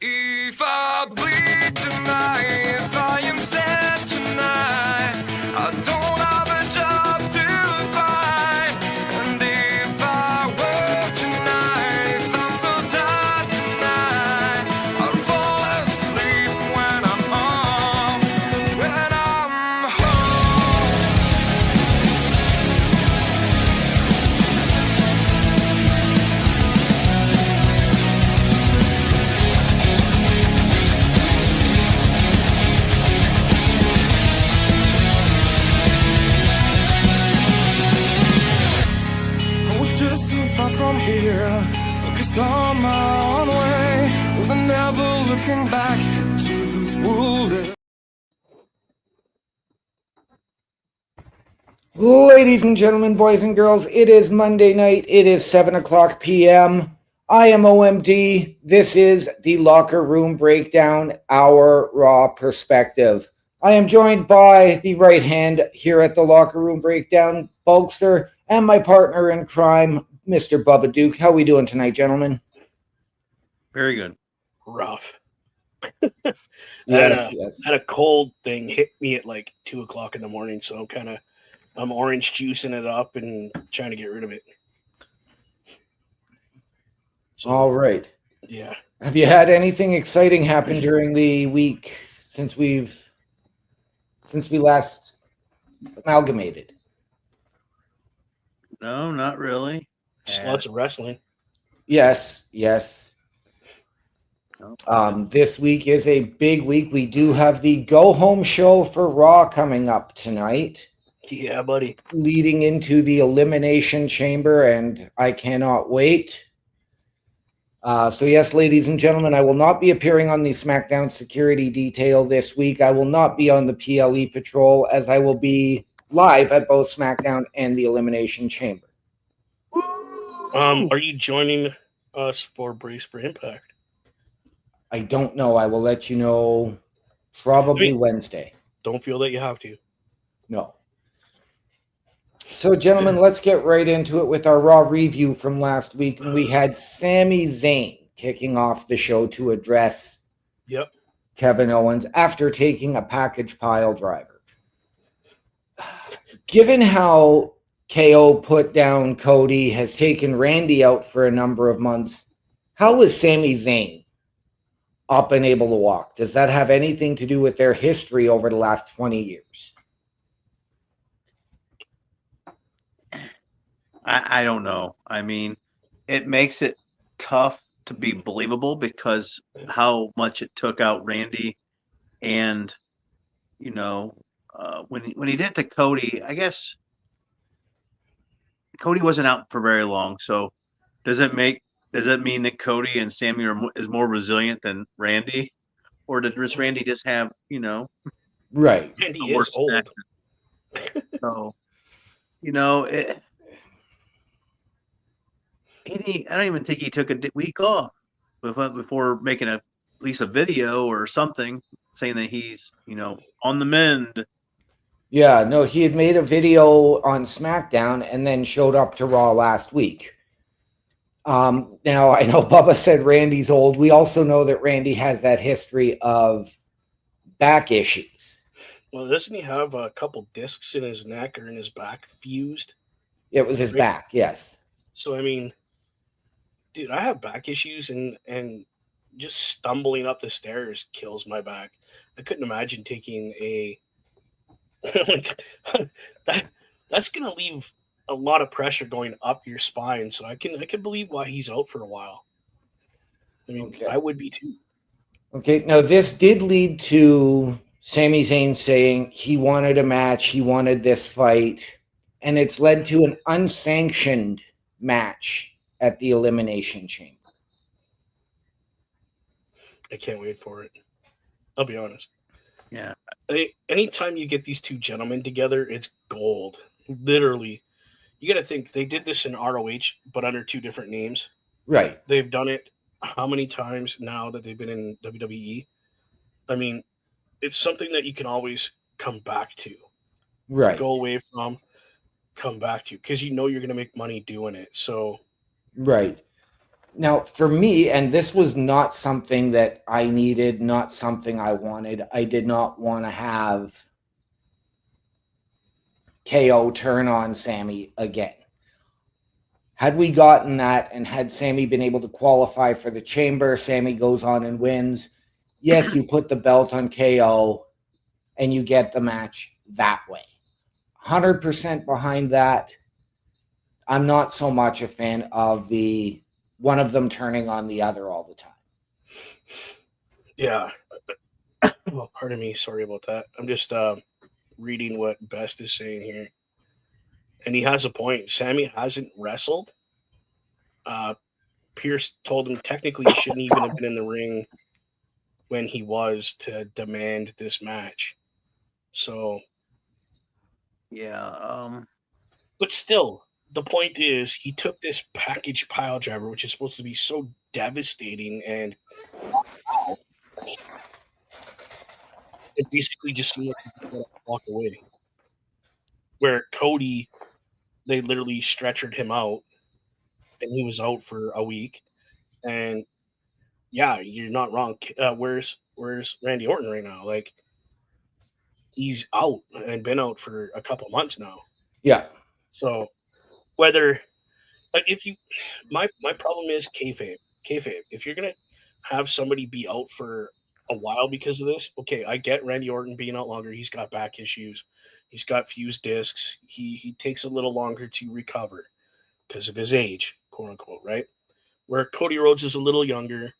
If I bleed tonight, if I am sad tonight, I don't have a job to find. And if I work tonight, if I'm so tired tonight, I'll fall asleep when I'm home. I was just so far from here, focused on my own way, with never looking back to this world. Ladies and gentlemen, boys and girls, it is Monday night. It is 7 o'clock p.m. I am OMD. This is the Locker Room Breakdown, our Raw perspective. I am joined by the right hand here at the Locker Room Breakdown, Bulkster, and my partner in crime, Mr. Bubba Duke. How are we doing tonight, gentlemen? Very good. Rough. Yes. Had a cold thing hit me at like 2 o'clock in the morning, so I'm orange juicing it up and trying to get rid of it. So, All right. yeah. Have you had anything exciting happen during the week since we last amalgamated? No, not really. Just lots of wrestling. Yes. No. This week is a big week. We do have the go-home show for Raw coming up tonight, Yeah, buddy. leading into the Elimination Chamber, and I cannot wait. So yes, ladies and gentlemen, I will not be appearing on the SmackDown security detail this week. I will not be on the PLE patrol, as I will be live at both SmackDown and the Elimination Chamber. Are you joining us for Brace for Impact? I don't know. I will let you know probably Wednesday. Don't feel that you have to. No. So, gentlemen, let's get right into it with our Raw review from last week. And we had Sami Zayn kicking off the show to address Kevin Owens after taking a package pile driver. Given how KO put down Cody, has taken Randy out for a number of months, how is Sami Zayn up and able to walk? Does that have anything to do with their history over the last 20 years? I don't know. I mean, it makes it tough to be believable because how much it took out Randy, and when he did to Cody, I guess Cody wasn't out for very long. So does it mean that Cody and Sami is more resilient than Randy, or does Randy just have Right? Randy is old. So I don't even think he took a week off before making at least a video or something saying that he's on the mend. Yeah, no, he had made a video on SmackDown and then showed up to Raw last week. Now, I know Bubba said Randy's old. We also know that Randy has that history of back issues. Well, doesn't he have a couple discs in his neck or in his back fused? It was his back, yes. So, I mean, dude, I have back issues, and just stumbling up the stairs kills my back. I couldn't imagine taking a that's gonna leave a lot of pressure going up your spine. So I can believe why he's out for a while. I mean, Okay. I would be too. Okay, now this did lead to Sami Zayn saying he wanted a match, he wanted this fight, and it's led to an unsanctioned match at the Elimination Chamber. I can't wait for it. I'll be honest. Yeah. Anytime you get these two gentlemen together, it's gold. Literally. You got to think they did this in ROH, but under two different names. Right. They've done it how many times now that they've been in WWE? I mean, it's something that you can always come back to. Right. Go away from, come back to, because you know you're going to make money doing it. So, right. Now, for me, and this was not something that I needed, not something I wanted. I did not want to have KO turn on Sammy again. Had we gotten that and had Sammy been able to qualify for the chamber, Sammy goes on and wins. Yes, you put the belt on KO and you get the match that way. 100% behind that. I'm not so much a fan of the one of them turning on the other all the time. Yeah. Well, pardon me. Sorry about that. I'm just reading what Best is saying here. And he has a point. Sammy hasn't wrestled. Pierce told him technically he shouldn't even have been in the ring when he was to demand this match. So, Yeah. but still, the point is he took this package pile driver, which is supposed to be so devastating, and it basically just seemed like he walk away. Where Cody, they literally stretchered him out, and he was out for a week. And yeah, you're not wrong. Where's Randy Orton right now? Like, he's out and been out for a couple months now. Yeah. So whether if you my problem is kayfabe. If you're gonna have somebody be out for a while because of this, okay, I get Randy Orton being out longer. He's got back issues. He's got fused discs. He takes a little longer to recover because of his age, quote unquote, right? Where Cody Rhodes is a little younger, a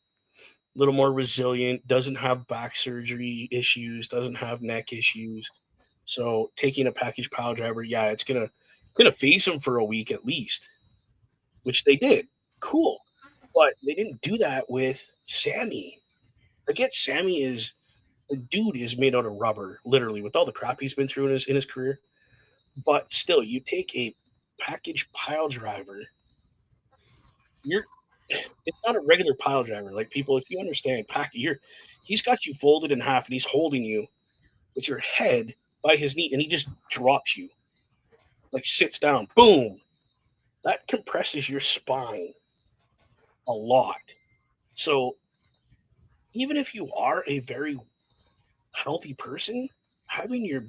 little more resilient, doesn't have back surgery issues, doesn't have neck issues. So taking a package pile driver, yeah, it's gonna phase him for a week at least, which they did. Cool. But they didn't do that with Sammy. I get Sammy is the dude is made out of rubber, literally, with all the crap he's been through in his career. But still, you take a package pile driver, it's not a regular pile driver. Like, people, if you understand, he's got you folded in half and he's holding you with your head by his knee, and he just drops you. Like, sits down, boom. That compresses your spine a lot. So even if you are a very healthy person, having your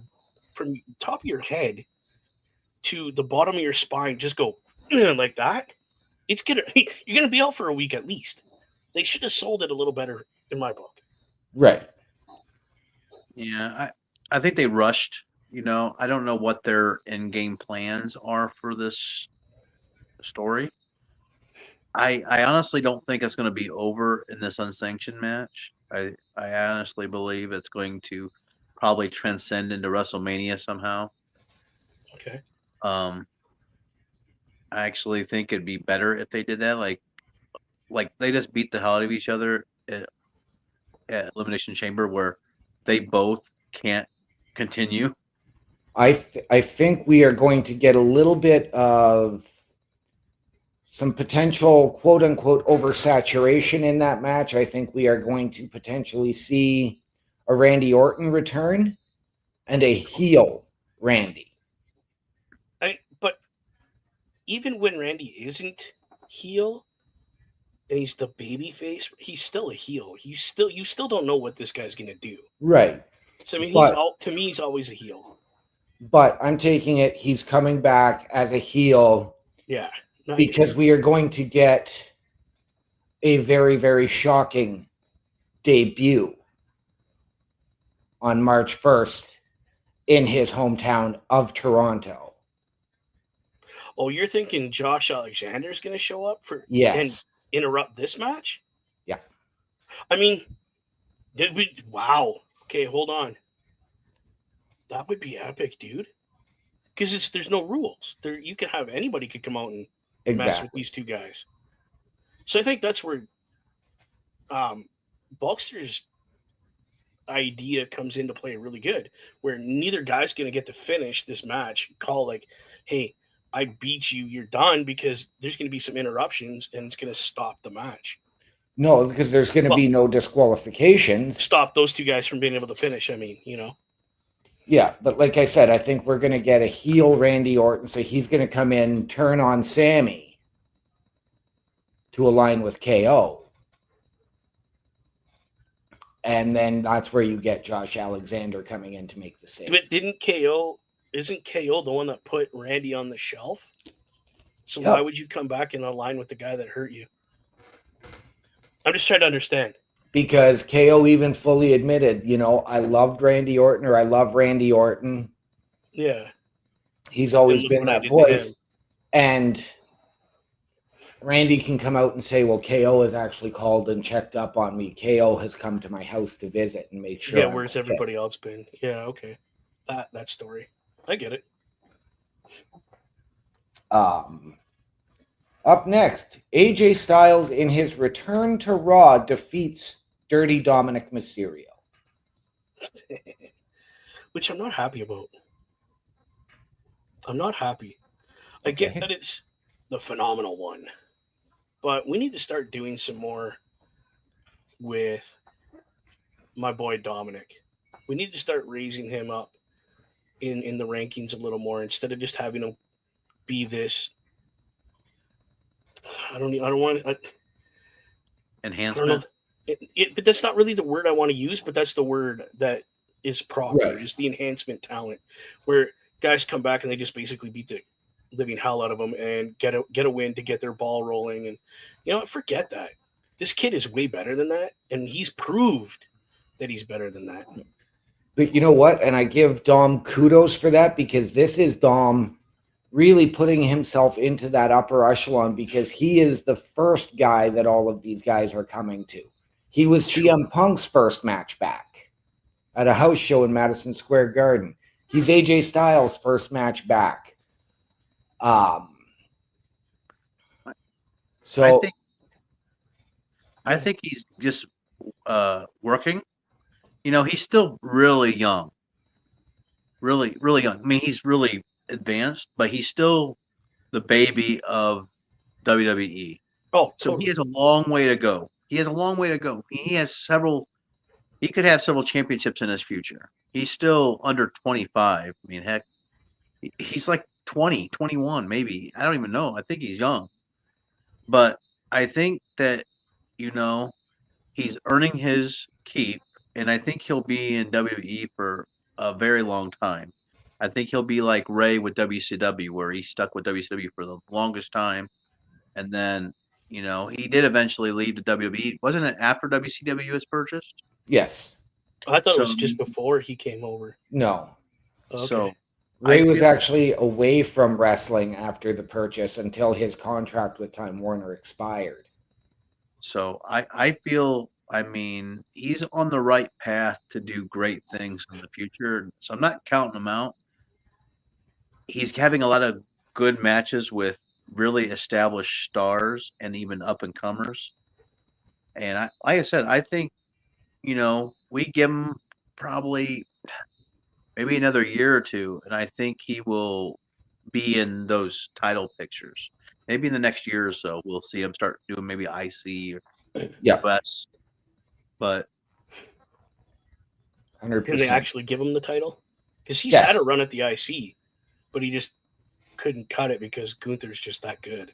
from top of your head to the bottom of your spine just go like that, you're gonna be out for a week at least. They should have sold it a little better in my book. Right. Yeah. I think they rushed. I don't know what their in-game plans are for this story. I honestly don't think it's going to be over in this unsanctioned match. I honestly believe it's going to probably transcend into WrestleMania somehow. Okay. I actually think it'd be better if they did that. Like they just beat the hell out of each other at Elimination Chamber, where they both can't continue. I think we are going to get a little bit of some potential quote unquote oversaturation in that match. I think we are going to potentially see a Randy Orton return and a heel Randy. But even when Randy isn't heel and he's the baby face, he's still a heel. You still don't know what this guy's gonna do. Right. So I mean, But- to me he's always a heel. But I'm taking it he's coming back as a heel Yeah. because we are going to get a very, very shocking debut on March 1st in his hometown of Toronto. Oh, you're thinking Josh Alexander's going to show up and Yes. interrupt this match? Yeah. I mean, wow. Okay, hold on. That would be epic, dude. Because there's no rules. You can have anybody could come out and mess with Exactly. these two guys. So I think that's where Bulkster's idea comes into play really good, where neither guy's going to get to finish this match. Call like, hey, I beat you, you're done, because there's going to be some interruptions and it's going to stop the match. No, because there's going to be no disqualifications. Stop those two guys from being able to finish. I mean, Yeah, but like I said, I think we're going to get a heel Randy Orton. So he's going to come in, turn on Sammy, to align with KO. And then that's where you get Josh Alexander coming in to make the save. But isn't KO the one that put Randy on the shelf? So Yep. why would you come back and align with the guy that hurt you? I'm just trying to understand. Because KO even fully admitted, I loved Randy Orton, or I love Randy Orton. Yeah. He's always look been what I that did to him. voice. And Randy can come out and say, well, KO has actually called and checked up on me. KO has come to my house to visit and make sure. Yeah, I'm where's okay. everybody else been? Yeah, okay. That story. I get it. Up next, AJ Styles in his return to Raw defeats Dirty Dominic Mysterio. Which I'm not happy about. I'm not happy. I get Okay. that it's the phenomenal one, but we need to start doing some more with my boy Dominic. We need to start raising him up in the rankings a little more instead of just having him be this. I don't want. I don't know. Enhancement. But that's not really the word I want to use. But that's the word that is proper. Right. Just the enhancement talent, where guys come back and they just basically beat the living hell out of them and get a win to get their ball rolling. And forget that. This kid is way better than that, and he's proved that he's better than that. But you know what? And I give Dom kudos for that, because this is Dom really putting himself into that upper echelon, because he is the first guy that all of these guys are coming to. He was CM Punk's first match back at a house show in Madison Square Garden. He's AJ Styles' first match back. So I think he's just working. He's still really young. Really, really young. I mean, he's really advanced, but he's still the baby of WWE. Oh, So totally. he has a long way to go. He has a long way to go. He could have several championships in his future. He's still under 25. I mean, heck, he's like 20, 21, maybe. I don't even know. I think he's young. But I think that, he's earning his keep, and I think he'll be in WWE for a very long time. I think he'll be like Ray with WCW, where he stuck with WCW for the longest time. And then, he did eventually leave to WWE. Wasn't it after WCW was purchased? yes. I thought it was So- just before he came over. No. Okay. So Ray I was feel- actually away from wrestling after the purchase until his contract with Time Warner expired. So I feel, he's on the right path to do great things in the future. So I'm not counting him out. He's having a lot of good matches with really established stars and even up and comers. And like I said, I think, we give him probably maybe another year or two, and I think he will be in those title pictures. Maybe in the next year or so, we'll see him start doing maybe IC or Yeah. US. But 100%. Can they actually give him the title? Because he's Yes. had a run at the IC, but he just couldn't cut it because Gunther's just that good.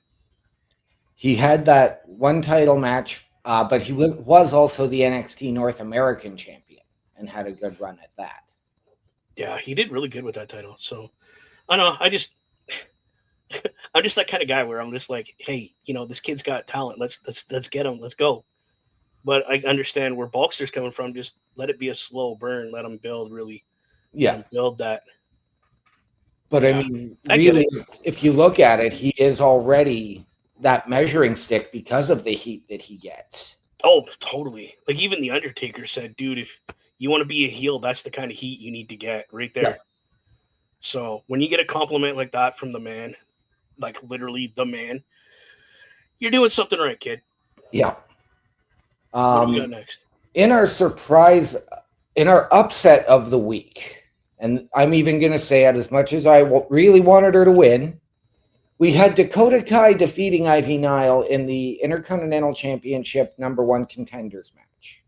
He had that one title match, but he was also the NXT North American champion and had a good run at that. Yeah, he did really good with that title. So I don't know. I'm just that kind of guy where I'm just like, hey, this kid's got talent. Let's get him. Let's go. But I understand where Bulkster's coming from. Just let it be a slow burn. Let him build really. Let Yeah. him build that. But Yeah, I mean, I get really, if you look at it, he is already that measuring stick because of the heat that he gets. Oh, totally. Like even the Undertaker said, dude, if you want to be a heel, that's the kind of heat you need to get right there. Yeah. So when you get a compliment like that from the man, like literally the man, you're doing something right, kid. Yeah. What do we got next? In our upset of the week, and I'm even going to say it, as much as I really wanted her to win, we had Dakota Kai defeating Ivy Nile in the Intercontinental Championship #1 contenders match.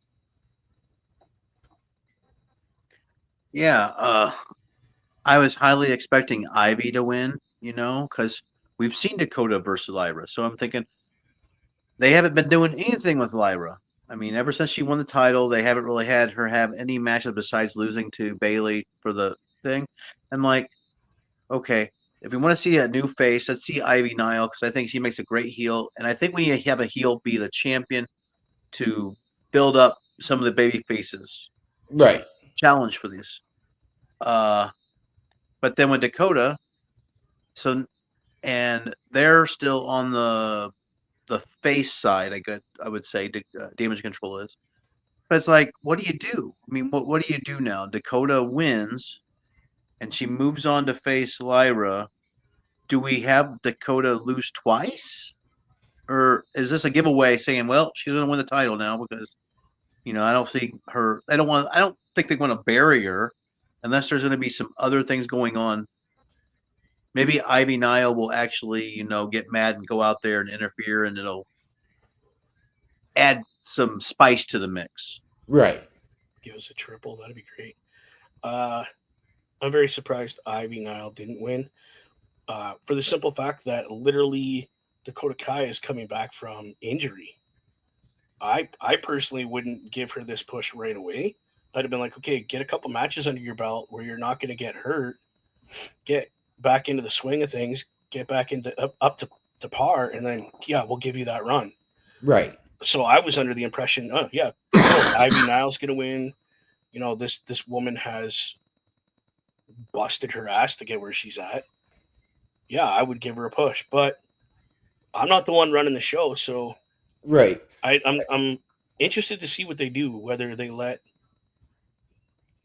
yeah, I was highly expecting Ivy to win, because we've seen Dakota versus Lyra. So I'm thinking, they haven't been doing anything with Lyra. I mean, ever since she won the title, they haven't really had her have any matches besides losing to Bailey for the thing. I'm like, okay, if we want to see a new face, let's see Ivy Nile because I think she makes a great heel, and I think we need to have a heel be the champion to build up some of the baby faces. Right. Challenge for these. But then with Dakota, and they're still on the face side. I would say Damage Control is, but it's like, what do you do? I mean, what do you do now? Dakota wins, and she moves on to face Lyra. Do we have Dakota lose twice, or is this a giveaway saying, well, she's going to win the title now because I don't see her. I don't think they're going to bury her unless there's going to be some other things going on. Maybe Ivy Nile will actually, get mad and go out there and interfere, and it'll add some spice to the mix. Right. Give us a triple. That'd be great. I'm very surprised Ivy Nile didn't win. For the simple fact that literally Dakota Kai is coming back from injury. I personally wouldn't give her this push right away. I'd have been like, okay, get a couple matches under your belt where you're not going to get hurt. Get back into the swing of things, get back into up to par, and then we'll give you that run. Right. So I was under the impression, Ivy Nile's gonna win. This woman has busted her ass to get where she's at. Yeah, I would give her a push, but I'm not the one running the show, so right. I'm interested to see what they do, whether they let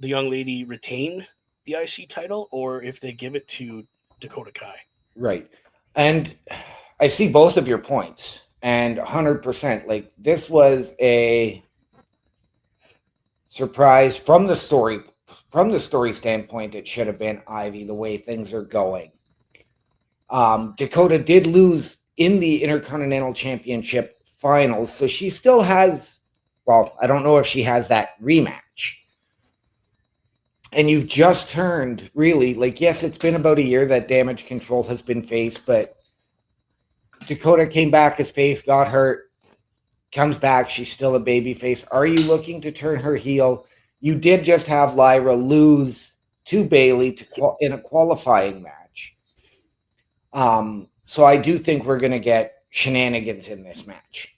the young lady retain the IC title or if they give it to Dakota Kai. Right. And I see both of your points, and 100%. Like, this was a surprise from the story standpoint. It should have been Ivy the way things are going. Dakota did lose in the Intercontinental Championship finals, so she still has, I don't know if she has that rematch. And you've just turned, really, yes, it's been about a year that Damage Control has been face, but Dakota came back as face, got hurt, comes back, she's still a baby face. Are you looking to turn her heel? You did just have Lyra lose to Bailey in a qualifying match. So I do think we're going to get shenanigans in this match.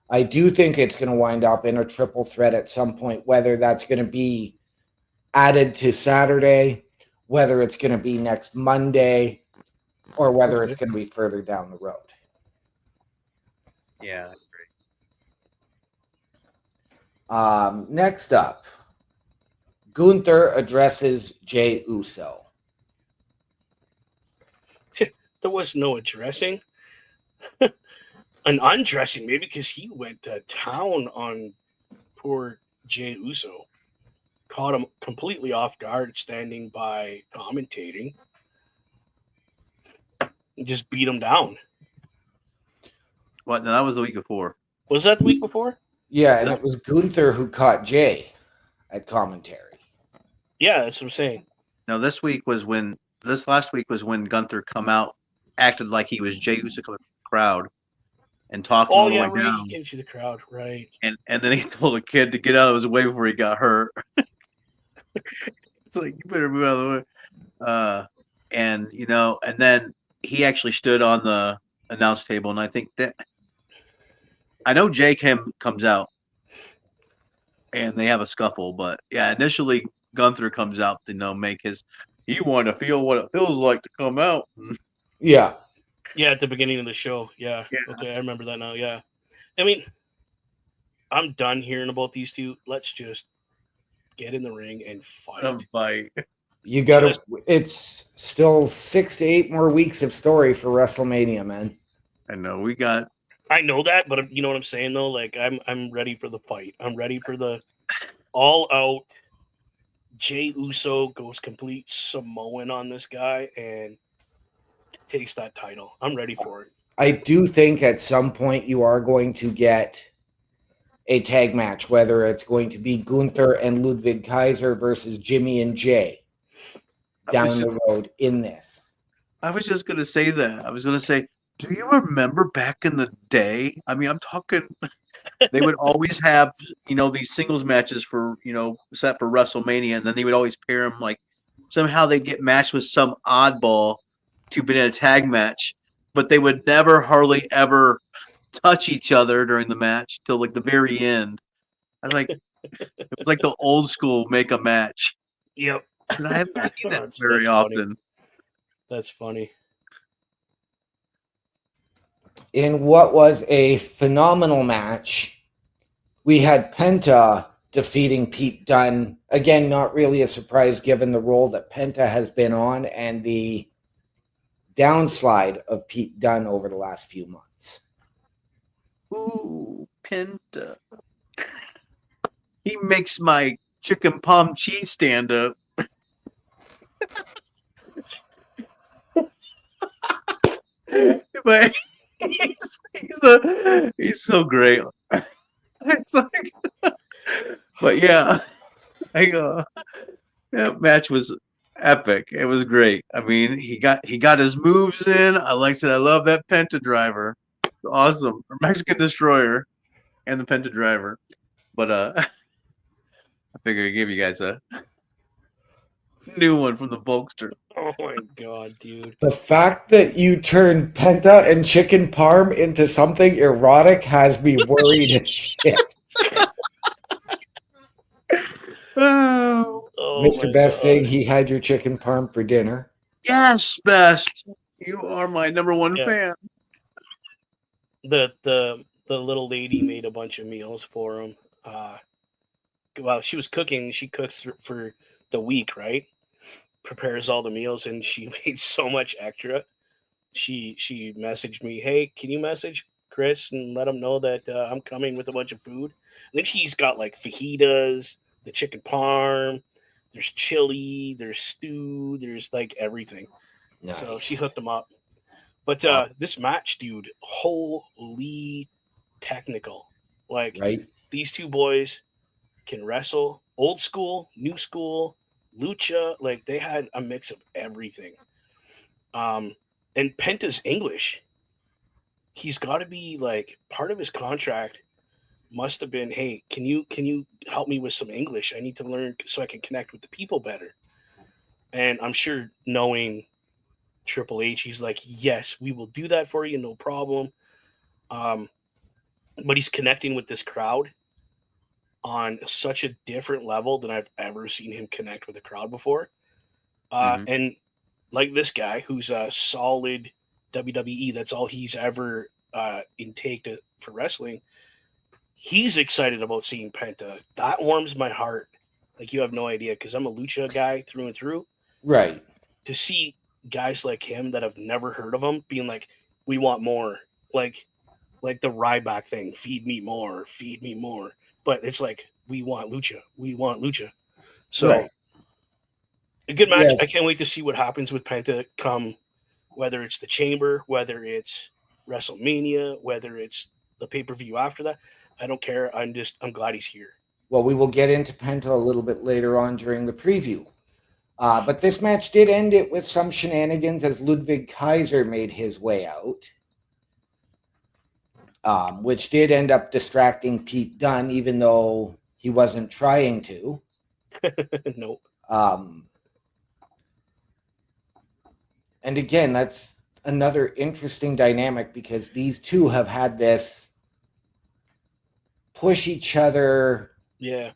I do think it's going to wind up in a triple threat at some point, whether that's going to be added to Saturday, whether it's going to be next Monday, or whether it's going to be further down the road. Yeah, I agree. Next up, Gunther addresses Jey Uso. There was no addressing. An undressing, maybe, because he went to town on poor Jey Uso. Caught him completely off guard standing by commentating. And just beat him down. What? No, that was the week before. Was that the week before? Yeah, and it was Gunther who caught Jey at commentary. Yeah, that's what I'm saying. No, this last week was when Gunther come out, acted like he was Jey Uso coming to the crowd and talking all the way right. down. He came to the crowd, right. And then he told a kid to get out of his way before he got hurt. It's like, you better move out of the way. And then he actually stood on the announce table, and I think that I know Jey comes out and they have a scuffle, but yeah, initially Gunther comes out to make you want to feel what it feels like to come out. Yeah. Yeah, at the beginning of the show. Yeah. Okay, I remember that now. Yeah. I mean, I'm done hearing about these two. Let's just get in the ring and fight. You got to. It's still 6 to 8 more weeks of story for WrestleMania, man. I know I know that, but you know what I'm saying though. Like I'm ready for the fight. I'm ready for the all out. Jey Uso goes complete Samoan on this guy and takes that title. I'm ready for it. I do think at some point you are going to get a tag match, whether it's going to be Gunther and Ludwig Kaiser versus Jimmy and Jay down the road in this. I was just going to say that. I was going to say, Do you remember back in the day? I mean, I'm talking. They would always have these singles matches for set for WrestleMania, and then they would always pair them like somehow they'd get matched with some oddball to be in a tag match, but they would never hardly ever touch each other during the match till like the very end. I was like, it was like the old school make a match. Yep. And I haven't seen that That's very funny. often. That's funny. In what was a phenomenal match, we had Penta defeating Pete Dunne. Again, not really a surprise given the role that Penta has been on and the downslide of Pete Dunne over the last few months. Ooh, Penta. He makes my chicken palm cheese stand up. But he's so great. It's like, but yeah, that match was epic. It was great. I mean, he got his moves in. I love that Penta driver. It's awesome. Or Mexican Destroyer and the Penta driver. But I figure I'd give you guys a new one from the Bulkster. Oh my god, dude. The fact that you turned Penta and chicken parm into something erotic has me worried as shit. Oh, Mr. Best saying he had your chicken parm for dinner. yes, Best. You are my number one fan. The little lady made a bunch of meals for him. Well, she was cooking. She cooks for the week, right? Prepares all the meals, and she made so much extra. She messaged me, "Hey, can you message Chris and let him know that I'm coming with a bunch of food?" And then she's got like fajitas, the chicken parm, there's chili, there's stew, there's like everything. Nice. So she hooked him up. But this match, dude, holy technical. Like Right? these two boys can wrestle, old school, new school, lucha. Like they had a mix of everything. And Penta's English. He's got to be like part of his contract must have been, hey, can you help me with some English? I need to learn so I can connect with the people better. And I'm sure knowing Triple H, he's like, yes, we will do that for you, no problem. But he's connecting with this crowd on such a different level than I've ever seen him connect with a crowd before. And like this guy who's a solid WWE, that's all he's ever intaked for wrestling. He's excited about seeing Penta. That warms my heart. Like you have no idea, because I'm a lucha guy through and through. Right. To see guys like him that have never heard of him being like, we want more. Like the Ryback thing, feed me more. But it's like, we want lucha. So Right. a good match. Yes. I can't wait to see what happens with Penta come, whether it's the Chamber, whether it's WrestleMania, whether it's the pay-per-view after that. I don't care. I'm glad he's here. Well, we will get into Penta a little bit later on during the preview. But this match did end it with some shenanigans as Ludwig Kaiser made his way out, which did end up distracting Pete Dunne, even though he wasn't trying to. Nope. And again, that's another interesting dynamic because these two have had this push each other. Yeah.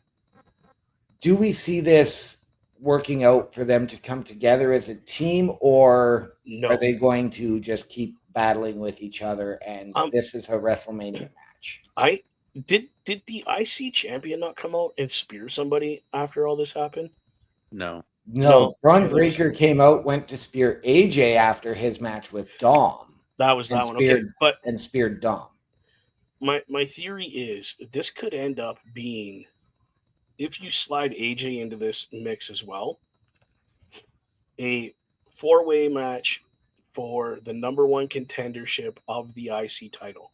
Do we see this working out for them to come together as a team, or No. are they going to just keep battling with each other and this is a WrestleMania match? Did the IC champion not come out and spear somebody after all this happened? No. No, Braun Breaker came out, went to spear AJ after his match with Dom. That was that one. Okay, but and speared Dom. My theory is this could end up being, if you slide AJ into this mix as well, a 4-way match for the number one contendership of the IC title.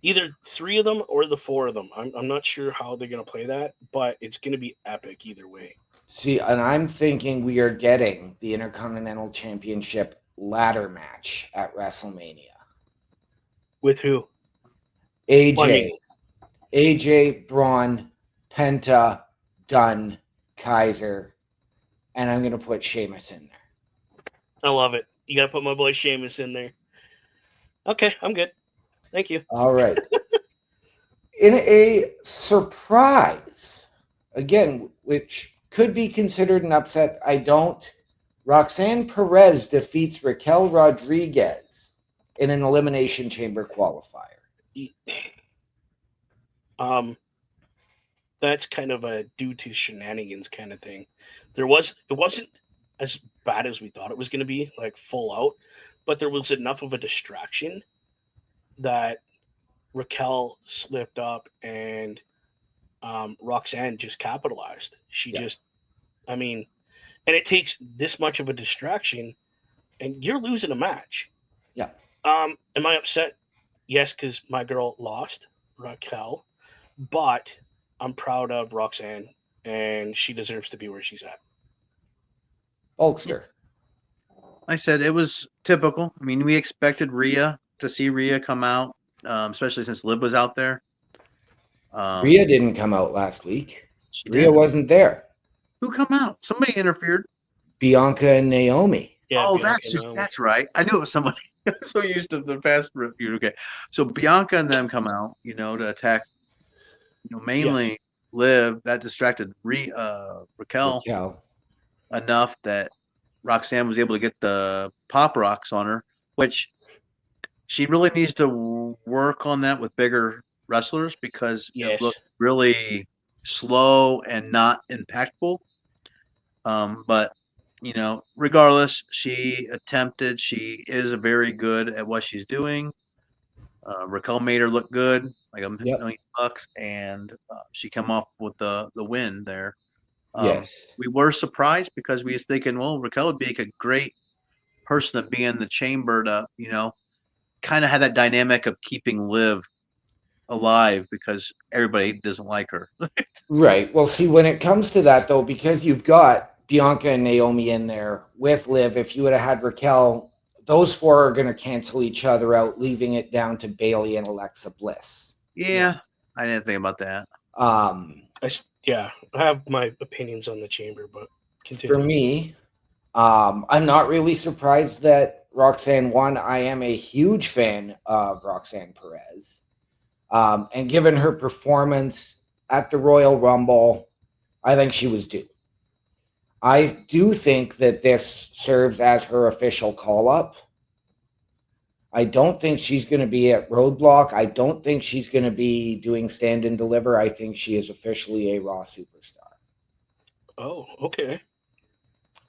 Either 3 of them or the 4 of them. I'm not sure how they're going to play that, but it's going to be epic either way. See, and I'm thinking we are getting the Intercontinental Championship ladder match at WrestleMania. With who? AJ, Braun, Penta, Dunn, Kaiser, and I'm going to put Sheamus in there. I love it. You got to put my boy Sheamus in there. Okay, I'm good. Thank you. All right. In a surprise, again, which could be considered an upset, I don't. Roxanne Perez defeats Raquel Rodriguez in an Elimination Chamber qualifier. That's kind of a due to shenanigans kind of thing. It wasn't as bad as we thought it was going to be, like full out, but there was enough of a distraction that Raquel slipped up and Roxanne just capitalized. And it takes this much of a distraction and you're losing a match. Yeah. Am I upset? Yes, because my girl lost, Raquel, but I'm proud of Roxanne and she deserves to be where she's at. Hulkster. I said it was typical. I mean, we expected to see Rhea come out, especially since Liv was out there. Rhea didn't come out last week. Rhea didn't. wasn't there. Who come out? Somebody interfered. Bianca and Naomi. Yeah, Oh, Bianca, that's right. I knew it was somebody. I'm so used to the past review. Okay, so Bianca and them come out, to attack. Mainly Liv. That distracted Raquel enough that Roxanne was able to get the pop rocks on her, which she really needs to work on that with bigger wrestlers because it looked really slow and not impactful. But regardless, she attempted. She is very good at what she's doing. Raquel made her look good, like $1 million, and she came off with the win there. Yes. We were surprised because we was thinking, well, Raquel would be a great person to be in the chamber to, kind of have that dynamic of keeping Liv alive because everybody doesn't like her. Right. Well, see, when it comes to that, though, because you've got Bianca and Naomi in there with Liv, if you would have had Raquel, those four are going to cancel each other out, leaving it down to Bayley and Alexa Bliss. Yeah. I didn't think about that. I have my opinions on the chamber, but continue. For me, I'm not really surprised that Roxanne won. I am a huge fan of Roxanne Perez. And given her performance at the Royal Rumble, I think she was due. I do think that this serves as her official call-up. I don't think she's going to be at Roadblock. I don't think she's going to be doing Stand and Deliver. I think she is officially a Raw superstar. Oh, okay.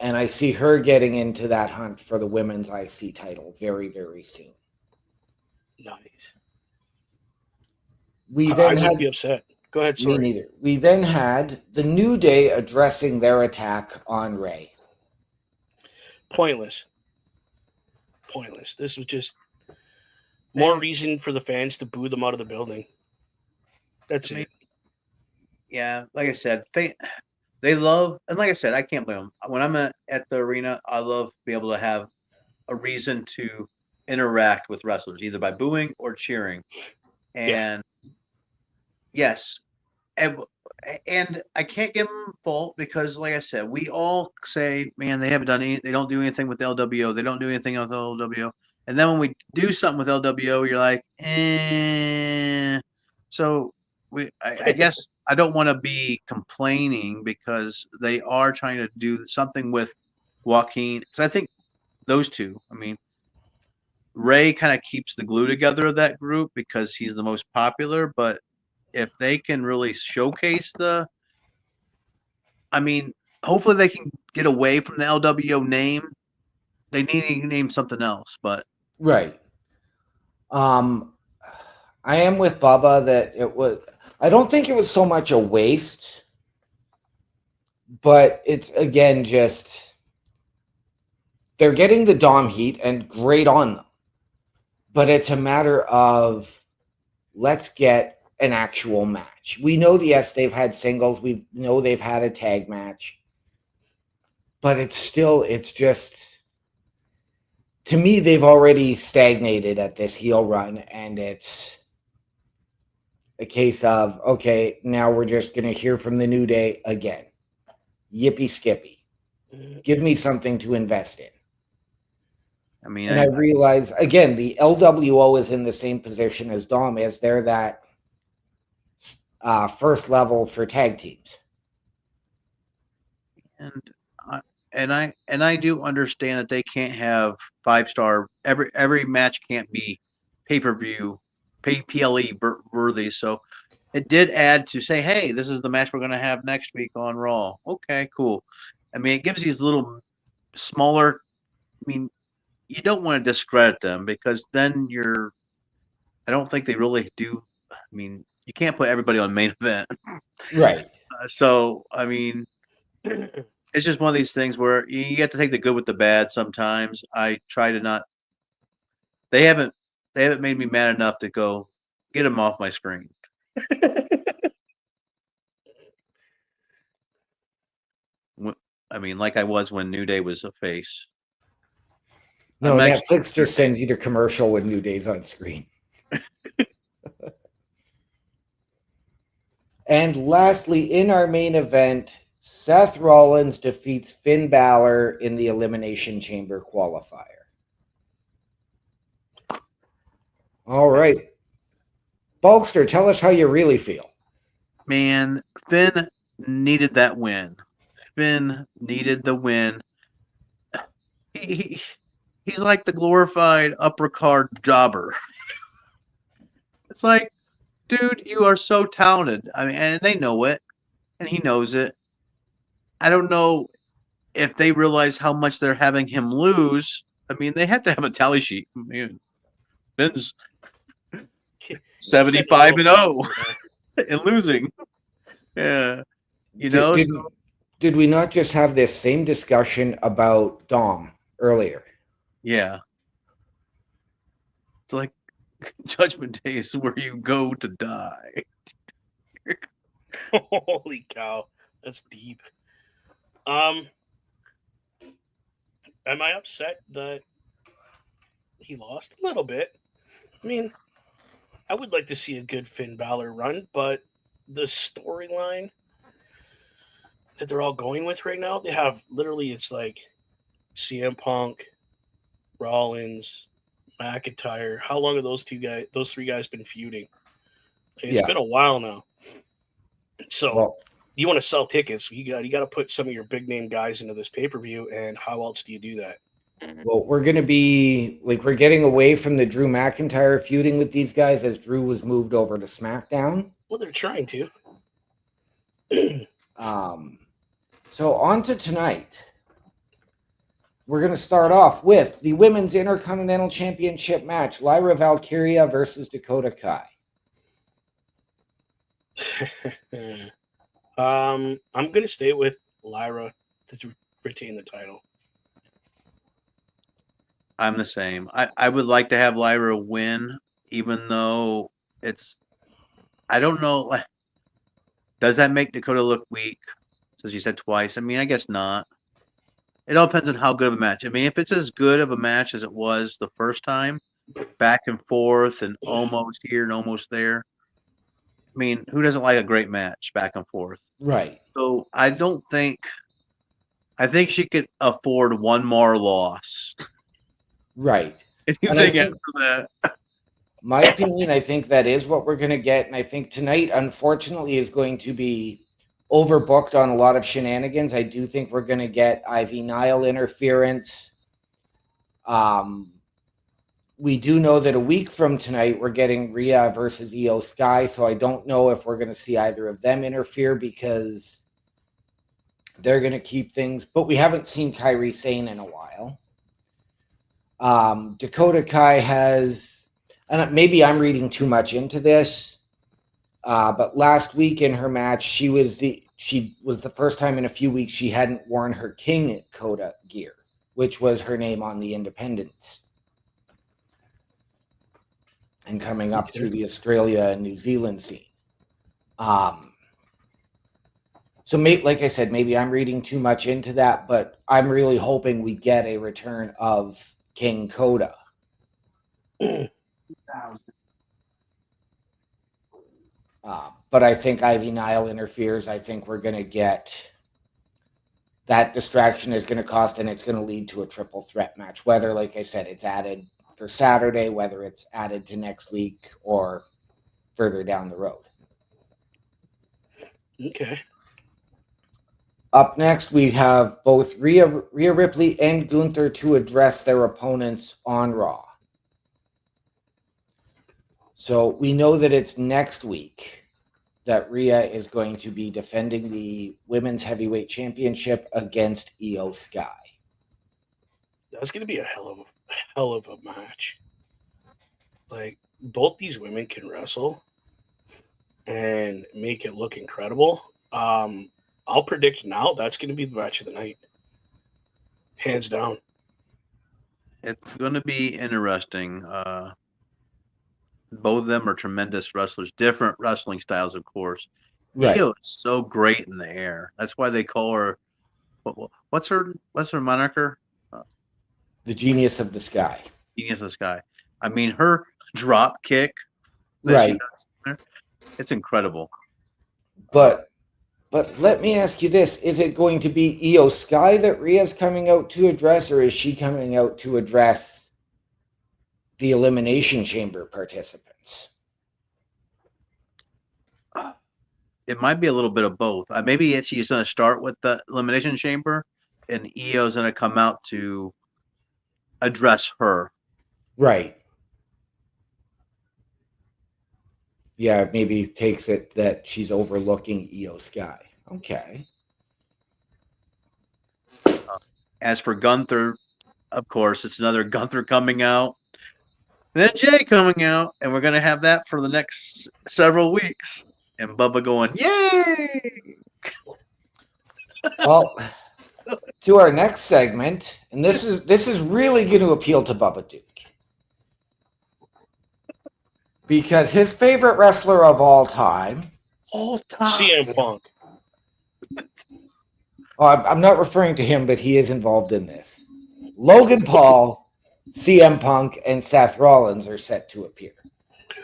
And I see her getting into that hunt for the women's IC title very, very soon. Nice. I would be upset. Go ahead, sorry. Me neither. We then had the New Day addressing their attack on Rey. Pointless. This was just more reason for the fans to boo them out of the building. That's it. Yeah, like I said, they love, and like I said, I can't blame them. When I'm at the arena, I love to be able to have a reason to interact with wrestlers, either by booing or cheering. And yes, and I can't give them fault because, like I said, we all say, man, they don't do anything with LWO. They don't do anything with LWO. And then when we do something with LWO, you're like, eh. So I guess I don't want to be complaining because they are trying to do something with Joaquin. Because I think those two, Rey kind of keeps the glue together of that group because he's the most popular. But if they can really showcase hopefully they can get away from the LWO name. They need to name something else, but right. I am with Bubba that I don't think it was so much a waste, but it's again just they're getting the Dom heat and great on them. But it's a matter of let's get an actual match. We know they've had singles, we know they've had a tag match. But it's just to me, they've already stagnated at this heel run, and it's a case of, okay, now we're just going to hear from the New Day again. Yippee skippy. Give me something to invest in. I mean, And I realize, again, the LWO is in the same position as Dom is. They're that first level for tag teams. And I do understand that they can't have 5-star. Every match can't be pay-per-view, PLE worthy. So it did add to say, hey, this is the match we're going to have next week on Raw. Okay, cool. I mean, it gives these little smaller. I mean, you don't want to discredit them because then I don't think they really do. I mean, you can't put everybody on main event. Right. So, I mean, it's just one of these things where you have to take the good with the bad sometimes. I try to not. They haven't made me mad enough to go get them off my screen. I mean, like I was when New Day was a face. No, Netflix just sends you to commercial when New Day's on screen. And lastly, in our main event, Seth Rollins defeats Finn Balor in the Elimination Chamber qualifier. All right. Bulkster, tell us how you really feel. Man, Finn needed that win. Finn needed the win. He's like the glorified upper card jobber. It's like, dude, you are so talented. I mean, and they know it, and he knows it. I don't know if they realize how much they're having him lose. I mean, they have to have a tally sheet. I mean, Finn's 75-0 and losing. Yeah, you know. Did we not just have this same discussion about Dom earlier? Yeah. It's like Judgment Day is where you go to die. Holy cow, that's deep. Am I upset that he lost a little bit? I mean, I would like to see a good Finn Balor run, but the storyline that they're all going with right now, they have literally, it's like CM Punk, Rollins, McIntyre. How long have those three guys been feuding? It's been a while now. So you want to sell tickets, you got to put some of your big name guys into this pay-per-view, and how else do you do that? Well, we're getting away from the Drew McIntyre feuding with these guys as Drew was moved over to SmackDown. Well, they're trying to. So on to tonight. We're going to start off with the Women's Intercontinental Championship match, Lyra Valkyria versus Dakota Kai. I'm going to stay with Lyra to retain the title. I'm the same. I would like to have Lyra win, even though I don't know. Does that make Dakota look weak? As you said twice. I mean, I guess not. It all depends on how good of a match. I mean, if it's as good of a match as it was the first time, back and forth and almost here and almost there. I mean, who doesn't like a great match back and forth? Right. So I think she could afford one more loss. Right. Anything after that. My opinion, I think that is what we're going to get. And I think tonight, unfortunately, is going to be overbooked on a lot of shenanigans. I do think we're going to get Ivy Nile interference. We do know that a week from tonight, we're getting Rhea versus Io Sky. So I don't know if we're going to see either of them interfere because they're going to keep things. But we haven't seen Kairi Sane in a while. Dakota Kai has, and maybe I'm reading too much into this, but last week in her match, she was the first time in a few weeks she hadn't worn her King Coda gear, which was her name on the Independents. And coming up through the Australia and New Zealand scene. So like I said, maybe I'm reading too much into that, but I'm really hoping we get a return of King Coda. But I think Ivy Nile interferes. I think we're going to get that distraction is going to cost, and it's going to lead to a triple threat match. Whether, like I said, it's added for Saturday, whether it's added to next week or further down the road. Okay. Up next, we have both Rhea Ripley and Gunther to address their opponents on Raw. So we know that it's next week that Rhea is going to be defending the Women's Heavyweight Championship against Io Sky. That's going to be a hell of a match. Like, both these women can wrestle and make it look incredible. I'll predict now that's going to be the match of the night. Hands down. It's going to be interesting. Both of them are tremendous wrestlers, different wrestling styles, of course. Right. Io is so great in the air. That's why they call her. What's her moniker? The Genius of the Sky. Genius of the Sky. I mean, her drop kick. Right. It's incredible. But let me ask you this. Is it going to be Io Sky that Rhea's coming out to address, or is she coming out to address the Elimination Chamber participants? It might be a little bit of both. Maybe she's going to start with the Elimination Chamber, and Io's going to come out to address her. Right. Yeah, maybe takes it that she's overlooking Io Sky. Okay. As for Gunther, of course, it's another Gunther coming out. And then Jay coming out, and we're going to have that for the next several weeks. And Bubba going, yay! Well, to our next segment, and this is really going to appeal to Bubba Duke. Because his favorite wrestler of all time. CM Punk. Oh, I'm not referring to him, but he is involved in this. Logan Paul, CM Punk, and Seth Rollins are set to appear.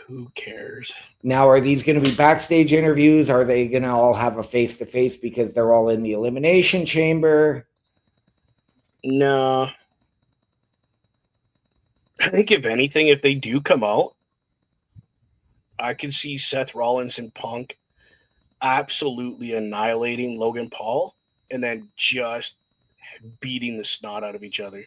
Who cares? Now, are these going to be backstage interviews? Are they going to all have a face-to-face because they're all in the Elimination Chamber? No. I think if anything, if they do come out, I can see Seth Rollins and Punk absolutely annihilating Logan Paul and then just beating the snot out of each other.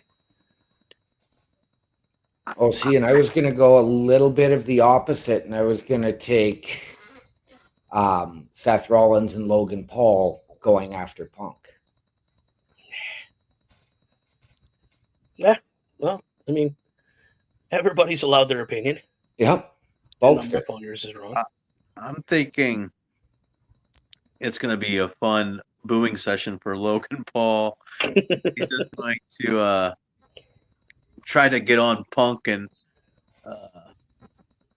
Oh, see, and I was going to go a little bit of the opposite, and I was going to take Seth Rollins and Logan Paul going after Punk. Yeah, well, I mean, everybody's allowed their opinion. Yep. Both yours is wrong. I'm thinking it's going to be a fun booing session for Logan Paul. He's just going to try to get on Punk, and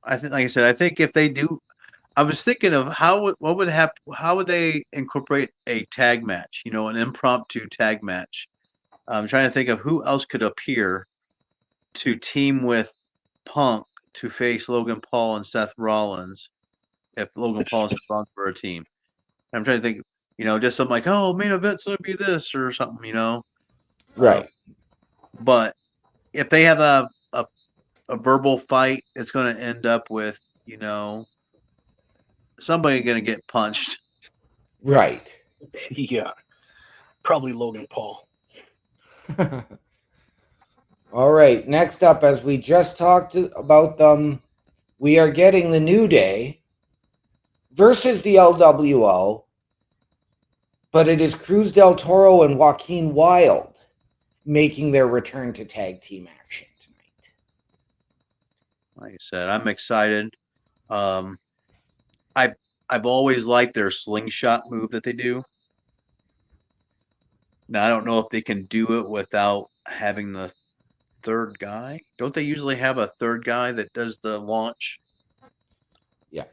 I think, like I said, I think if they do, I was thinking of how would they incorporate a tag match? You know, an impromptu tag match. I'm trying to think of who else could appear to team with Punk to face Logan Paul and Seth Rollins if Logan Paul and Seth Rollins were a team. I'm trying to think, you know, just something like, oh, main event's going to be this or something, you know. Right. But if they have a verbal fight, it's going to end up with, you know, somebody going to get punched. Right. Yeah. Probably Logan Paul. All right. Next up, as we just talked about them, we are getting the New Day versus the LWO, but it is Cruz del Toro and Joaquin Wilde making their return to tag team action tonight. Like I said, I'm excited. I've always liked their slingshot move that they do. Now I don't know if they can do it without having the third guy. Don't they usually have a third guy that does the launch? Yeah.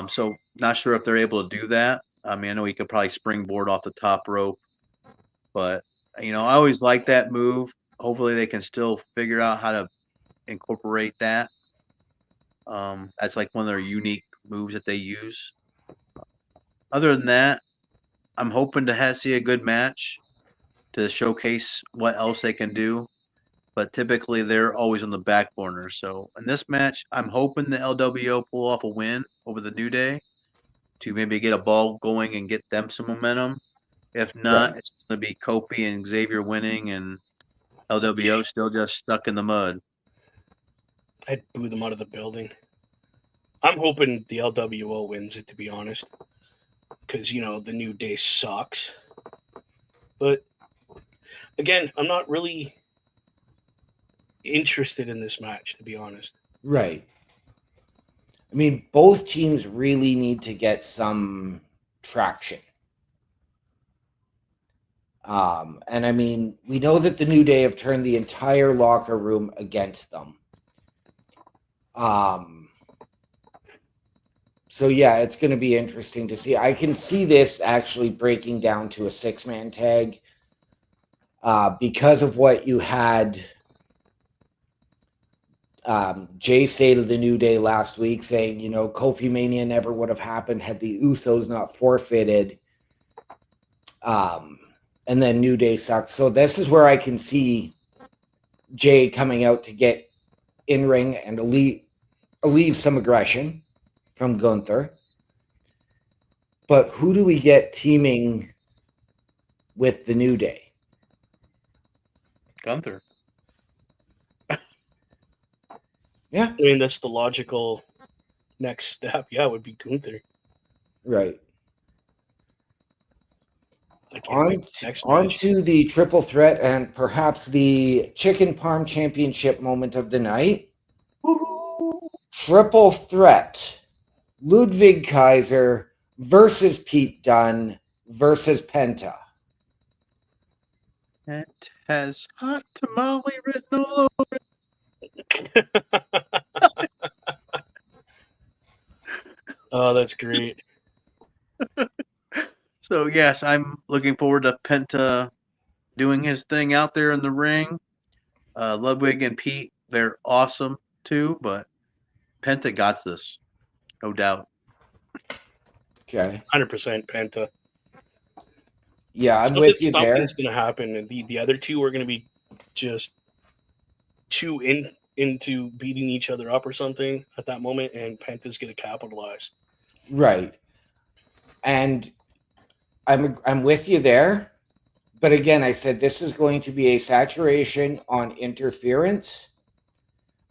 So not sure if they're able to do that. I mean, I know he could probably springboard off the top rope, but you know, I always like that move. hopefully they can still figure out how to incorporate that. That's like one of their unique moves that they use. Other than that, I'm hoping to see a good match to showcase what else they can do. But typically they're always on the back burner. So in this match, I'm hoping the LWO pull off a win over the New Day to maybe get a ball going and get them some momentum. If not, Right. it's going to be Kofi and Xavier winning and LWO still just stuck in the mud. I'd boo them out of the building. I'm hoping the LWO wins it, to be honest, because the New Day sucks. But again, I'm not really interested in this match, to be honest. Right. I mean, both teams really need to get some traction. And I mean, we know that the New Day have turned the entire locker room against them. So yeah, it's going to be interesting to see. I can see this actually breaking down to a 6-man tag because of what you had Jay say to the New Day last week, saying, Kofi Mania never would have happened had the Usos not forfeited. And then New Day sucks. So this is where I can see Jay coming out to get in ring and alleviate some aggression from Gunther. But who do we get teaming with the New Day? Gunther. Yeah. I mean, that's the logical next step. Yeah, it would be Gunther. Right. I can't wait. Next match. On to the triple threat and perhaps the Chicken Parm Championship moment of the night. Woo-hoo. Triple threat. Ludwig Kaiser versus Pete Dunne versus Penta. It has hot tamale written all over it. Oh, that's great. So yes, I'm looking forward to Penta doing his thing out there in the ring. Ludwig and Pete, they're awesome too, but Penta got this, no doubt. Okay. 100% Penta. Yeah, I'm with you there. Something's going to happen, and the other two are going to be just too into beating each other up or something at that moment, and Penta's going to capitalize. Right. And I'm with you there. But again, I said this is going to be a saturation on interference.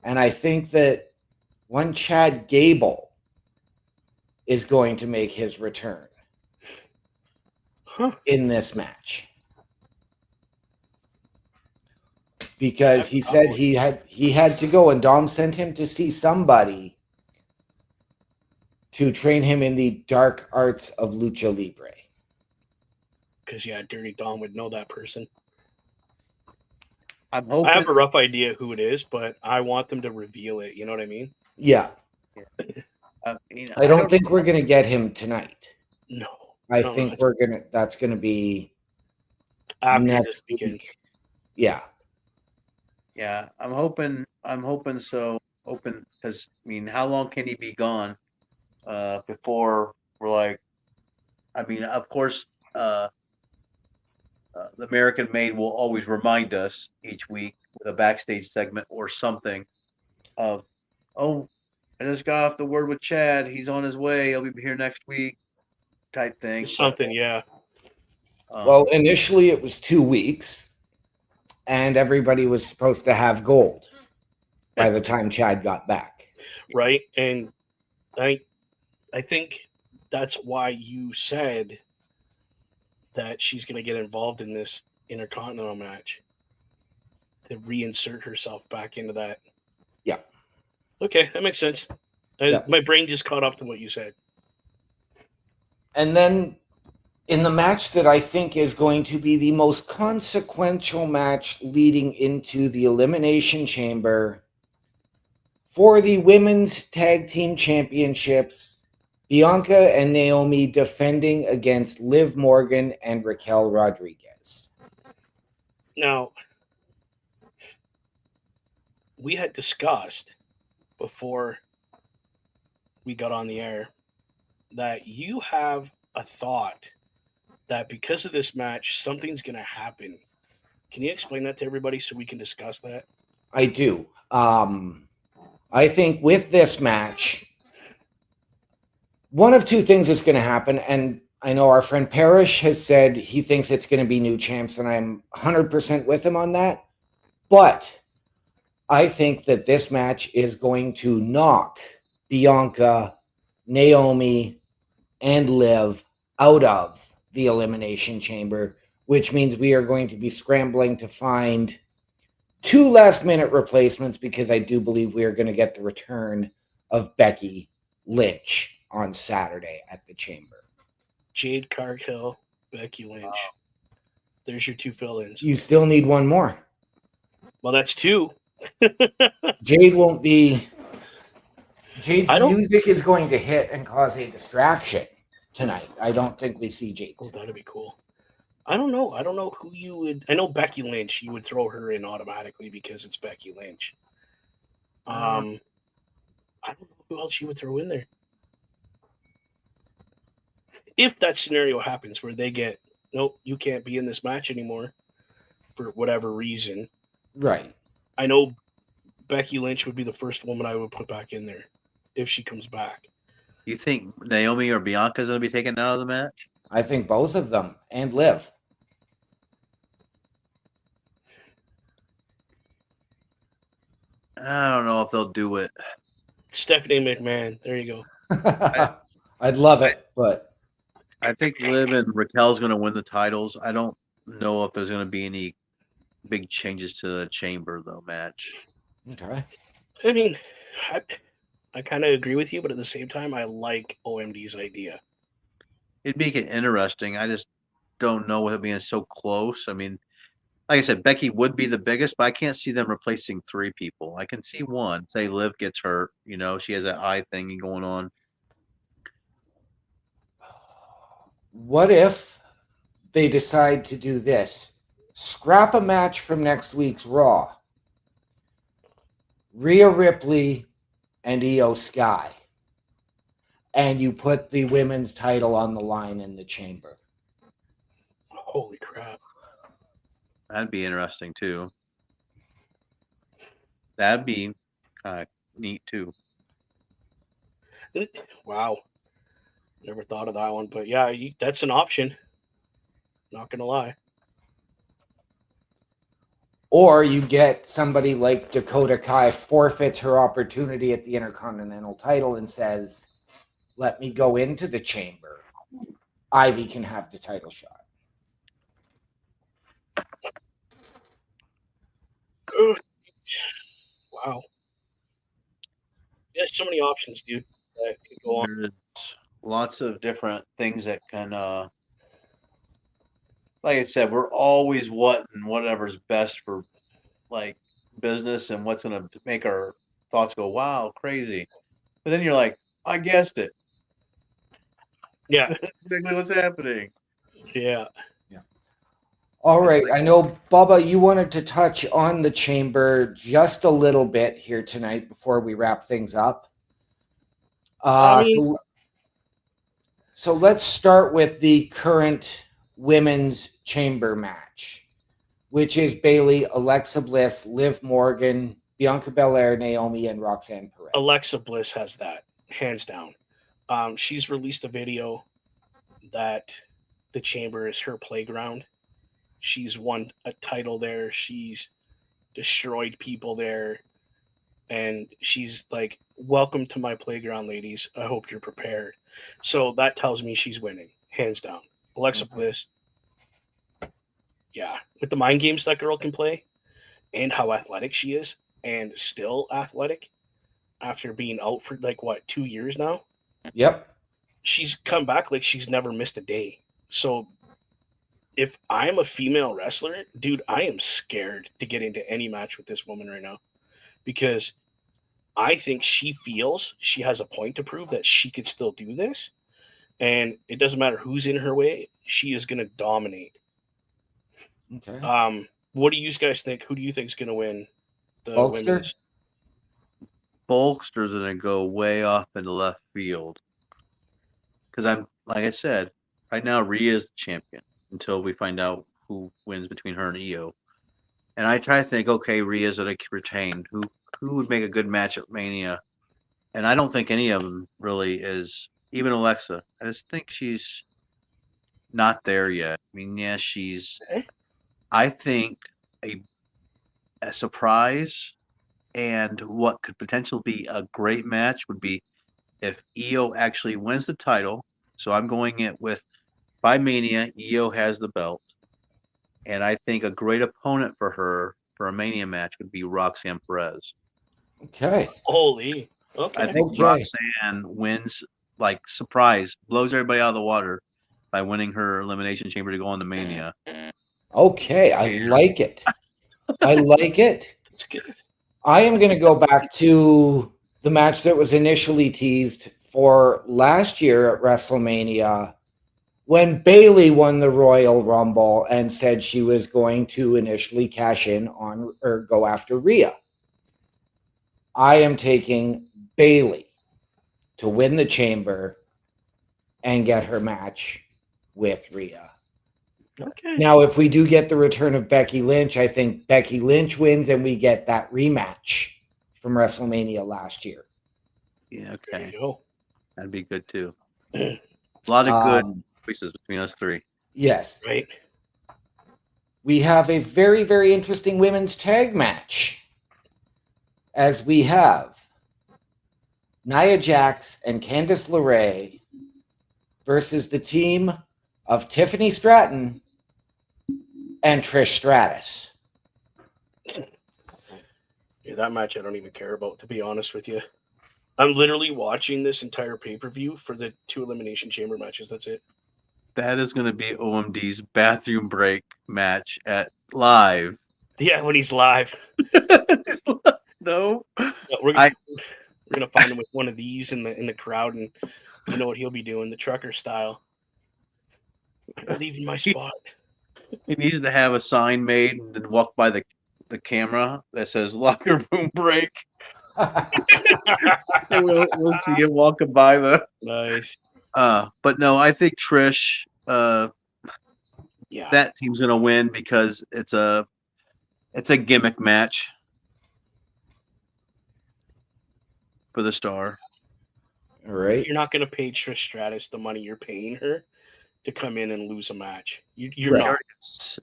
And I think that one Chad Gable is going to make his return in this match. Because he said he had to go, and Dom sent him to see somebody to train him in the dark arts of lucha libre. Because Dirty Dom would know that person. I'm hoping. I have a rough idea who it is, but I want them to reveal it. You know what I mean? Yeah. I don't think we're gonna get him tonight. No. I think that's gonna be after next this weekend. week. Yeah. Yeah, I'm hoping so. Hoping because how long can he be gone before we're like? Of course, the American Made will always remind us each week with a backstage segment or something of, oh, I just got off the word with Chad. He's on his way. He'll be here next week, type thing. Something, yeah. Well, initially it was 2 weeks, and everybody was supposed to have gold by the time Chad got back. Right, and I think that's why you said that she's going to get involved in this Intercontinental match to reinsert herself back into that. Yeah. Okay, that makes sense. Yeah. My brain just caught up to what you said. And then in the match that I think is going to be the most consequential match leading into the Elimination Chamber for the Women's Tag Team Championships, Bianca and Naomi defending against Liv Morgan and Raquel Rodriguez. Now, we had discussed before we got on the air that you have a thought that because of this match, something's going to happen. Can you explain that to everybody so we can discuss that? I do. I think with this match, one of two things is going to happen. And I know our friend Parrish has said he thinks it's going to be new champs, and I'm 100% with him on that. But I think that this match is going to knock Bianca, Naomi, and Liv out of the Elimination Chamber, which means we are going to be scrambling to find 2 last-minute replacements, because I do believe we are going to get the return of Becky Lynch on Saturday at the Chamber. Jade Cargill, Becky Lynch. There's your 2 fill-ins. You still need one more. Well, that's 2. Jade won't be. Jade's music is going to hit and cause a distraction tonight. I don't think we see Jade. Oh, that'd be cool. I don't know. I don't know who you would. I know Becky Lynch. You would throw her in automatically because it's Becky Lynch. I don't know who else you would throw in there. If that scenario happens where they get, nope, you can't be in this match anymore for whatever reason. Right. I know Becky Lynch would be the first woman I would put back in there if she comes back. You think Naomi or Bianca is going to be taken out of the match? I think both of them, and Liv. I don't know if they'll do it. Stephanie McMahon. There you go. I'd love it, but I think Liv and Raquel's going to win the titles. I don't know if there's going to be any big changes to the Chamber, though, match. Okay. I mean, I kind of agree with you, but at the same time, I like OMD's idea. It'd make it interesting. I just don't know with it being so close. I mean, like I said, Becky would be the biggest, but I can't see them replacing 3 people. I can see one. Say Liv gets hurt. You know, she has that eye thing going on. What if they decide to do this? Scrap a match from next week's Raw. Rhea Ripley and Io Sky. And you put the women's title on the line in the Chamber. Holy crap. That'd be interesting, too. That'd be kind of neat, too. Wow. Never thought of that one, but yeah, that's an option. Not going to lie. Or you get somebody like Dakota Kai forfeits her opportunity at the Intercontinental title and says, let me go into the Chamber. Ivy can have the title shot. Wow. There's so many options, dude, that could go on. There's lots of different things that can, like I said, we're always wanting whatever's best for, like, business and what's going to make our thoughts go, wow, crazy. But then you're like, I guessed it. Yeah. Exactly what's happening. Yeah. All right. I know, Bubba, you wanted to touch on the Chamber just a little bit here tonight before we wrap things up. So let's start with the current women's Chamber match, which is Bayley, Alexa Bliss, Liv Morgan, Bianca Belair, Naomi, and Roxanne Perez. Alexa Bliss has that, hands down. She's released a video that the Chamber is her playground. She's won a title there. She's destroyed people there. And she's like, welcome to my playground, ladies. I hope you're prepared. So that tells me she's winning, hands down. Alexa Bliss. Yeah. With the mind games that girl can play and how athletic she is, and still athletic after being out for 2 years now. Yep. She's come back like she's never missed a day. So if I'm a female wrestler, dude, I am scared to get into any match with this woman right now, because I think she feels she has a point to prove that she could still do this. And it doesn't matter who's in her way. She is going to dominate. Okay. What do you guys think? Who do you think is going to win the Hulkster? women's? Bulkster's going to go way off into left field. Because like I said, right now Rhea is the champion until we find out who wins between her and Io. And I try to think, okay, Rhea's going to retain. Who would make a good match at Mania? And I don't think any of them really is. Even Alexa, I just think she's not there yet. I mean, yeah, she's. I think a surprise and what could potentially be a great match would be if Io actually wins the title. So I'm going it with by Mania, Io has the belt. And I think a great opponent for her for a Mania match would be Roxanne Perez. Okay. Holy. Okay. I think Roxanne wins, like, surprise, blows everybody out of the water by winning her Elimination Chamber to go on to Mania. Okay, I like it. I like it. That's good. I am going to go back to the match that was initially teased for last year at WrestleMania when Bayley won the Royal Rumble and said she was going to initially cash in on or go after Rhea. I am taking Bayley to win the chamber and get her match with Rhea. Okay. Now, if we do get the return of Becky Lynch, I think Becky Lynch wins and we get that rematch from WrestleMania last year. Yeah, There okay. you go. That'd be good too. A lot of good choices between us three. Yes. Right. We have a very, very interesting women's tag match as we have Nia Jax and Candice LeRae versus the team of Tiffany Stratton and Trish Stratus. Yeah, that match I don't even care about, to be honest with you. I'm literally watching this entire pay-per-view for the 2 Elimination Chamber matches. That's it. That is going to be OMD's bathroom break match at live. Yeah, when he's live. No, Yeah, we're gonna find him with one of these in the crowd, and you know what he'll be doing, the trucker style. I'm leaving my spot. he needs to have a sign made and then walk by the camera that says locker room break. And we'll see him walking by the. Nice. But no, I think Trish. Yeah. That team's gonna win because it's a gimmick match for the star. All right. You're not gonna pay Trish Stratus the money you're paying her to come in and lose a match. You're Right. not.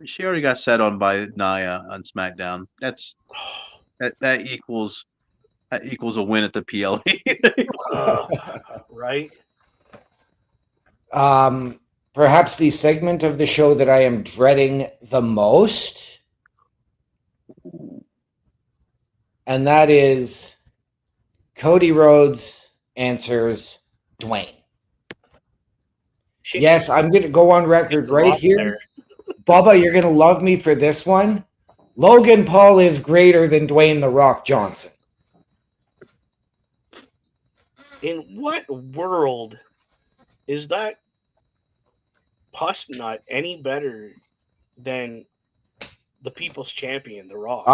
She already got set on by Nia on SmackDown. That equals a win at the PLE. Right? Perhaps the segment of the show that I am dreading the most, and that is Cody Rhodes answers Dwayne. Yes, I'm going to go on record right here. Bubba, you're going to love me for this one. Logan Paul is greater than Dwayne The Rock Johnson. In what world is that pus nut any better than the people's champion, The Rock?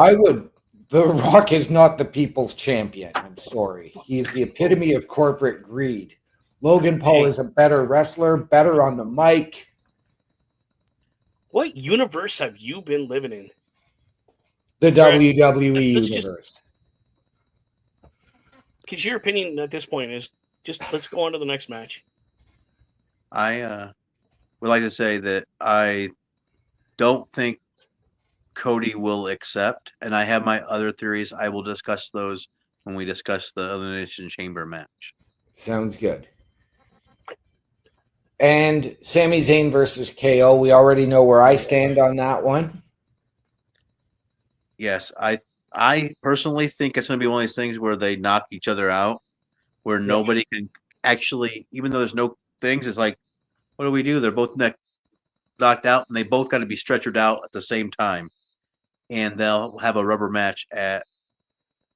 The Rock is not the people's champion. I'm sorry. He's the epitome of corporate greed. Logan Paul is a better wrestler, better on the mic. What universe have you been living in? The WWE universe. Because your opinion at this point is just let's go on to the next match. I would like to say that I don't think Cody will accept, and I have my other theories. I will discuss those when we discuss the Elimination Chamber match. Sounds good. And Sami Zayn versus KO. We already know where I stand on that one. Yes, I personally think it's going to be one of these things where they knock each other out, where nobody can actually, even though there's no things, it's like, what do we do? They're both knocked out, and they both got to be stretchered out at the same time, and they'll have a rubber match at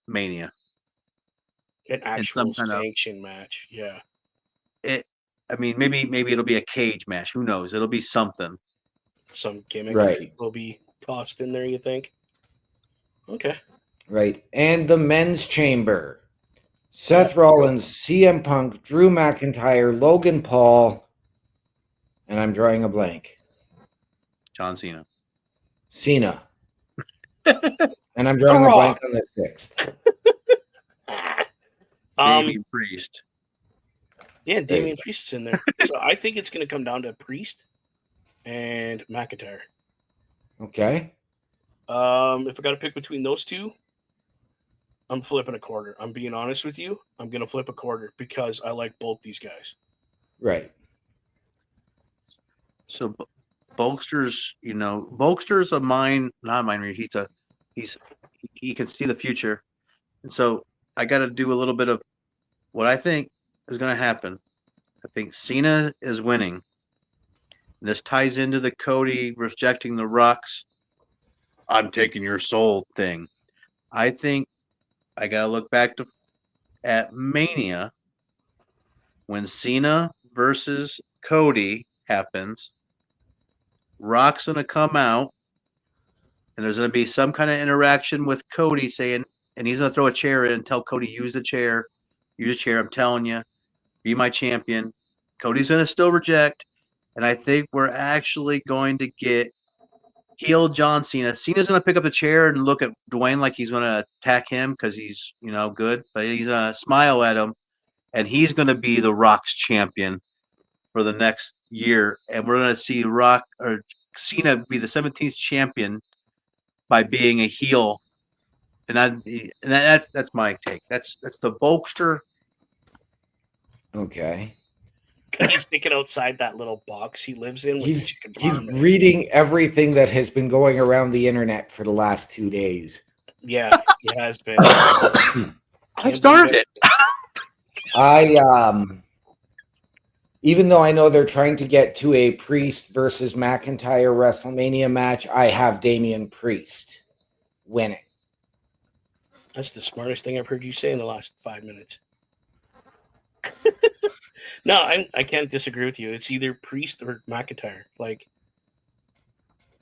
Mania. An actual sanction match, yeah. I mean, maybe it'll be a cage match. Who knows? It'll be something. Some gimmick will be tossed in there, you think? Okay. Right. And the men's chamber. Seth Rollins, CM Punk, Drew McIntyre, Logan Paul, and I'm drawing a blank. John Cena. Cena. And I'm drawing a blank on the 6th. Damian Priest. Yeah, Damian Priest's in there. So I think it's going to come down to Priest and McIntyre. Okay. If I got to pick between those two, I'm flipping a quarter. I'm being honest with you. I'm going to flip a quarter because I like both these guys. Right. So Bulkster's, Bulkster's a mind, not a mind reader. He can see the future. And so I got to do a little bit of what I think is going to happen. I think Cena is winning. This ties into the Cody rejecting the Rocks. I'm taking your soul thing. I think I got to look back at Mania when Cena versus Cody happens. Rock's going to come out, and there's going to be some kind of interaction with Cody saying, and he's going to throw a chair in and tell Cody, use a chair, I'm telling you, be my champion. Cody's going to still reject, and I think we're actually going to get heel John Cena. Cena's going to pick up the chair and look at Dwayne like he's going to attack him because he's, good, but he's going to smile at him, and he's going to be the Rock's champion for the next year, and we're going to see Cena be the 17th champion by being a heel, and that's my take. That's the Bulkster. Okay. He's thinking outside that little box he lives in. With the chicken He's farm. reading everything that has been going around the internet for the last 2 days. Yeah, he has been. I started it. Even though I know they're trying to get to a Priest versus McIntyre WrestleMania match, I have Damian Priest winning. That's the smartest thing I've heard you say in the last 5 minutes. No, I can't disagree with you. It's either Priest or McIntyre.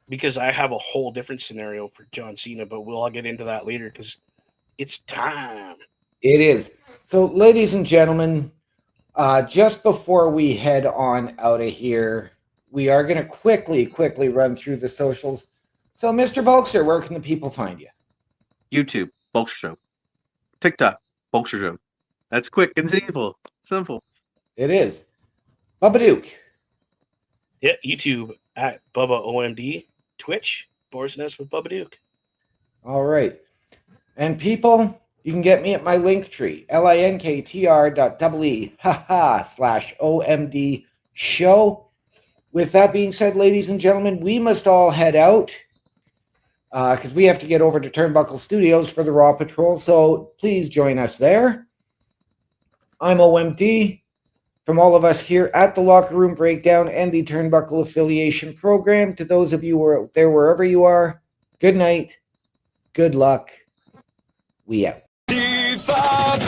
Because I have a whole different scenario for John Cena, but we'll all get into that later because it's time. It is. So, ladies and gentlemen, just before we head on out of here, we are going to quickly run through the socials. So, Mr. Bulkster, where can the people find you? YouTube, Bulkster Show. TikTok, Bulkster Show. That's quick and simple. It is. Bubba Duke. Yeah, YouTube at Bubba OMD. Twitch, Boar's Nest with Bubba Duke. All right. And people, you can get me at my link tree, linktr.ee/OMD show. With that being said, ladies and gentlemen, we must all head out because we have to get over to Turnbuckle Studios for the Raw Patrol. So please join us there. I'm OMD. From all of us here at the Locker Room Breakdown and the Turnbuckle Affiliation Program, to those of you who are out there wherever you are, good night, good luck, we out. If I